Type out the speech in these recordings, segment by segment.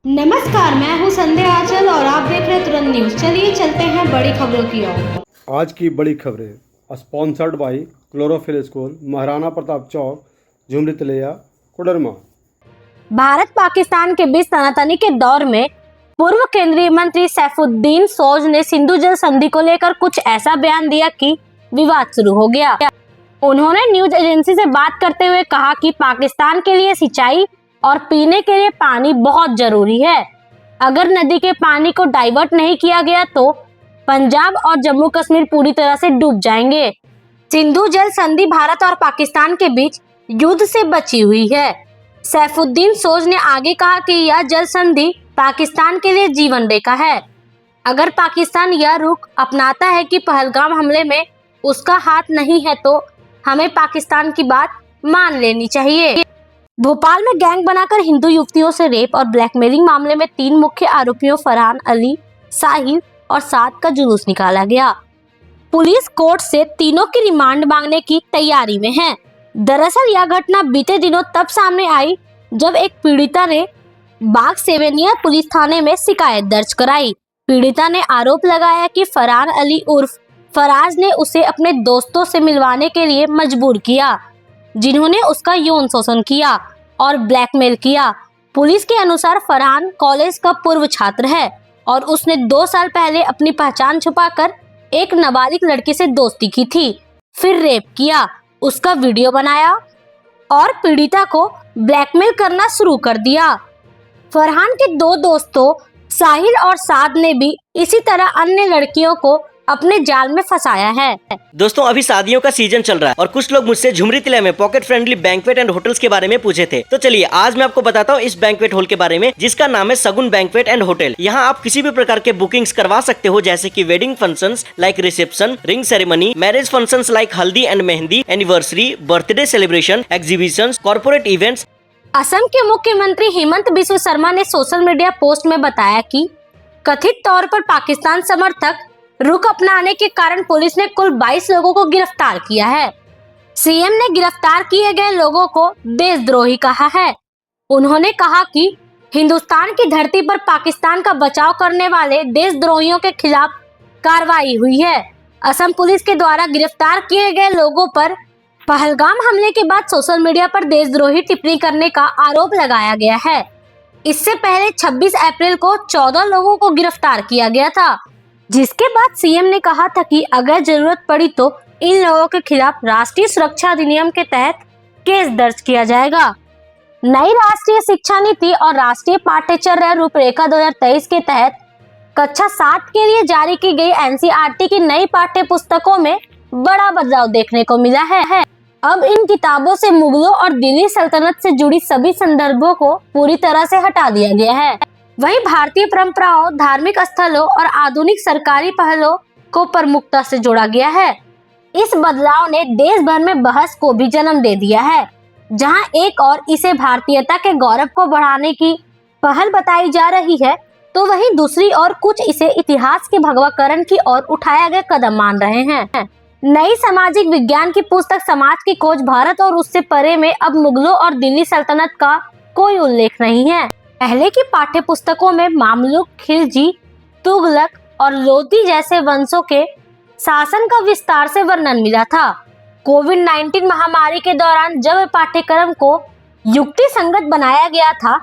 नमस्कार, मैं हूं संध्या आंचल और आप देख रहे हैं तुरंत न्यूज। चलिए चलते हैं बड़ी खबरों की ओर। आज की बड़ी खबरें sponsored by chlorophyll school, Maharana Pratap Chowk, Jhumri Telaiya, Koderma. Bharat Pakistan के बीच तनातनी के दौर में पूर्व केंद्रीय मंत्री सैफुद्दीन सोज ने सिंधु जल संधि को लेकर कुछ ऐसा बयान दिया कि विवाद शुरू हो गया। उन्होंने न्यूज एजेंसी से बात करते हुए कहा कि पाकिस्तान के लिए सिंचाई और पीने के लिए पानी बहुत जरूरी है। अगर नदी के पानी को डाइवर्ट नहीं किया गया तो पंजाब और जम्मू कश्मीर पूरी तरह से डूब जाएंगे। सिंधु जल संधि भारत और पाकिस्तान के बीच युद्ध से बची हुई है। सैफुद्दीन सोज ने आगे कहा कि यह जल संधि पाकिस्तान के लिए जीवन रेखा है। अगर पाकिस्तान यह रुख अपनाता है कि पहलगाम हमले में उसका हाथ नहीं है तो हमें पाकिस्तान की बात मान लेनी चाहिए। भोपाल में गैंग बनाकर हिंदू युवतियों से रेप और ब्लैकमेलिंग मामले में 3 मुख्य आरोपियों फरहान अली, साहिल और साद का जुलूस निकाला गया। पुलिस कोर्ट से तीनों की रिमांड मांगने की तैयारी में है। दरअसल यह घटना बीते दिनों तब सामने आई जब एक पीड़िता ने बाग सेवेनिया पुलिस थाने में शिकायत दर्ज कराई। पीड़िता ने आरोप लगाया कि फरहान अली उर्फ फराज ने उसे अपने दोस्तों से मिलवाने के लिए मजबूर किया, जिन्होंने उसका यौन शोषण किया और ब्लैकमेल किया। पुलिस के अनुसार फरहान कॉलेज का पूर्व छात्र है और उसने 2 साल पहले अपनी पहचान छुपाकर एक नाबालिग लड़की से दोस्ती की थी, फिर रेप किया, उसका वीडियो बनाया और पीड़िता को ब्लैकमेल करना शुरू कर दिया। फरहान के 2 दोस्तों साहिल और साद ने भी इसी तरह अन्य लड़कियों को अपने जाल में फंसाया है। दोस्तों, अभी शादियों का सीजन चल रहा है और कुछ लोग मुझसे झुमरी तिलैया में pocket friendly banquet and hotels के बारे में पूछे थे। तो चलिए आज मैं आपको बताता हूँ इस बैंक्वेट हॉल के बारे में, जिसका नाम है सगुन बैंक्वेट एंड होटल। यहाँ आप किसी भी प्रकार के बुकिंग्स करवा सकते हो, जैसे कि wedding functions like reception, ring ceremony, marriage functions like haldi and mehndi, anniversary, birthday celebration, exhibitions, corporate events. Assam के मुख्यमंत्री हेमंत बिस्वा शर्मा ने सोशल मीडिया पोस्ट में बताया कि कथित तौर पर पाकिस्तान समर्थक रुख अपनाने के कारण पुलिस ने कुल 22 लोगों को गिरफ्तार किया है। सीएम ने गिरफ्तार किए गए लोगों को देशद्रोही कहा है। उन्होंने कहा कि हिंदुस्तान की धरती पर पाकिस्तान का बचाव करने वाले देशद्रोहियों के खिलाफ कार्रवाई हुई है। असम पुलिस के द्वारा गिरफ्तार किए गए लोगों पर पहलगाम हमले के बाद सोशल मीडिया पर देशद्रोही टिप्पणी करने का आरोप लगाया गया है। इससे पहले 26 अप्रैल को 14 लोगों को गिरफ्तार किया गया था, जिसके बाद सीएम ने कहा था कि अगर जरूरत पड़ी तो इन लोगों के खिलाफ राष्ट्रीय सुरक्षा अधिनियम के तहत केस दर्ज किया जाएगा। नई राष्ट्रीय शिक्षा नीति और राष्ट्रीय पाठ्यचर्या रूपरेखा 2023 के तहत कक्षा 7 के लिए जारी की गई एनसीईआरटी की नई पाठ्य पुस्तकों में बड़ा बदलाव देखने को मिला है। अब इन किताबों से मुगलों और दिल्ली सल्तनत से जुड़ी सभी संदर्भों को पूरी तरह से हटा दिया गया है। वहीं भारतीय परंपराओं, धार्मिक स्थलों और आधुनिक सरकारी पहलों को प्रमुखता से जोड़ा गया है। इस बदलाव ने देश भर में बहस को भी जन्म दे दिया है, जहां एक और इसे भारतीयता के गौरव को बढ़ाने की पहल बताई जा रही है, तो वहीं दूसरी ओर कुछ इसे इतिहास के भगवाकरण की ओर उठाया गया कदम मान रहे हैं। नई सामाजिक विज्ञान की पुस्तक समाज की खोज भारत और उससे परे में अब मुगलों और दिल्ली सल्तनत का कोई उल्लेख नहीं है। पहले की पाठ्य पुस्तकों में मामलुक, खिलजी, तुगलक और लोदी जैसे वंशों के शासन का विस्तार से वर्णन मिला था। कोविड-19 महामारी के दौरान जब पाठ्यक्रम को युक्ति संगत बनाया गया था,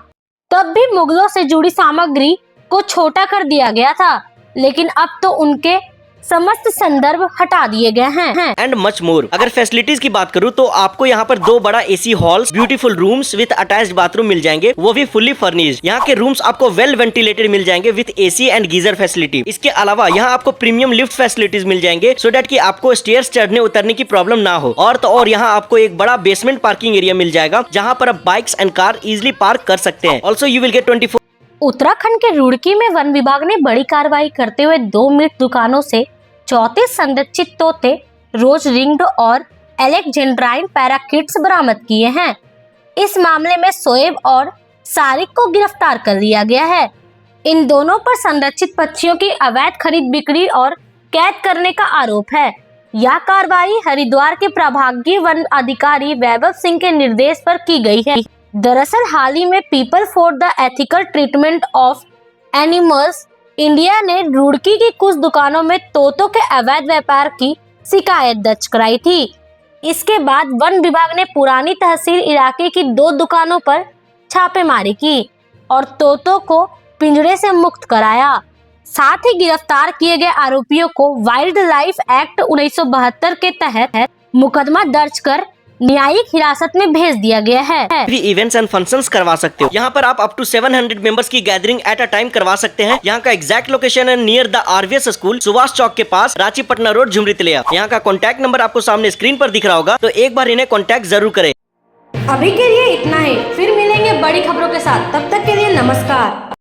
तब भी मुगलों से जुड़ी सामग्री को छोटा कर दिया गया था, लेकिन अब तो उनके समस्त संदर्भ हटा दिए गए हैं। And much more. अगर फैसिलिटीज की बात करूँ तो आपको यहाँ पर 2 बड़ा AC halls, beautiful rooms with attached bathroom मिल जाएंगे, वो भी फुल्ली फर्निश्ड। यहाँ के रूम्स आपको वेल वेंटिलेटेड मिल जाएंगे with AC and geyser facility. इसके अलावा यहाँ आपको प्रीमियम लिफ्ट फैसिलिटीज मिल जाएंगे, सो दैट कि आपको स्टेयर्स चढ़ने उतरने की प्रॉब्लम ना हो। और तो और यहाँ आपको एक बड़ा बेसमेंट पार्किंग एरिया मिल जाएगा, जहाँ पर आप bikes and car easily park कर सकते हैं। Also you will get 24। Uttarakhand के रुड़की में वन विभाग ने बड़ी कार्रवाई करते हुए 2 मीट दुकानों से 34 संरक्षित तोते, रोज रिंग्ड और एलेक्जेंड्राइन पैराकिट्स बरामद किए हैं। इस मामले में शोएब और सारिक को गिरफ्तार कर लिया गया है। इन दोनों पर संरक्षित पक्षियों की अवैध खरीद बिक्री और कैद करने का आरोप है। यह कार्रवाई हरिद्वार के प्रभागीय वन अधिकारी वैभव सिंह के निर्देश पर की गई है। दरअसल हाल ही में people for the ethical treatment of animals India ने रुड़की की कुछ दुकानों में तोतों के अवैध व्यापार की शिकायत दर्ज कराई थी। इसके बाद वन विभाग ने पुरानी तहसील इलाके की 2 दुकानों पर छापेमारी की और तोतों को पिंजरे से मुक्त कराया। साथ ही गिरफ्तार किए गए आरोपियों को वाइल्ड लाइफ एक्ट 1972 के तहत मुकदमा दर्ज कर न्यायिक हिरासत में भेज दिया गया है। फ्री इवेंट्स एंड फंक्शंस करवा सकते हो। यहाँ पर आप अप टू 700 मेंबर्स की गैदरिंग एट अ टाइम करवा सकते हैं। यहाँ का एग्जैक्ट लोकेशन है near the RVS school, Subhash Chowk के पास, रांची पटना रोड, झुमरी तिलैया। यहाँ का कॉन्टैक्ट नंबर आपको सामने स्क्रीन पर दिख रहा होगा, तो एक बार इन्हें कॉन्टैक्ट जरूर करें। अभी के लिए इतना ही, फिर मिलेंगे बड़ी खबरों के साथ। तब तक के लिए नमस्कार।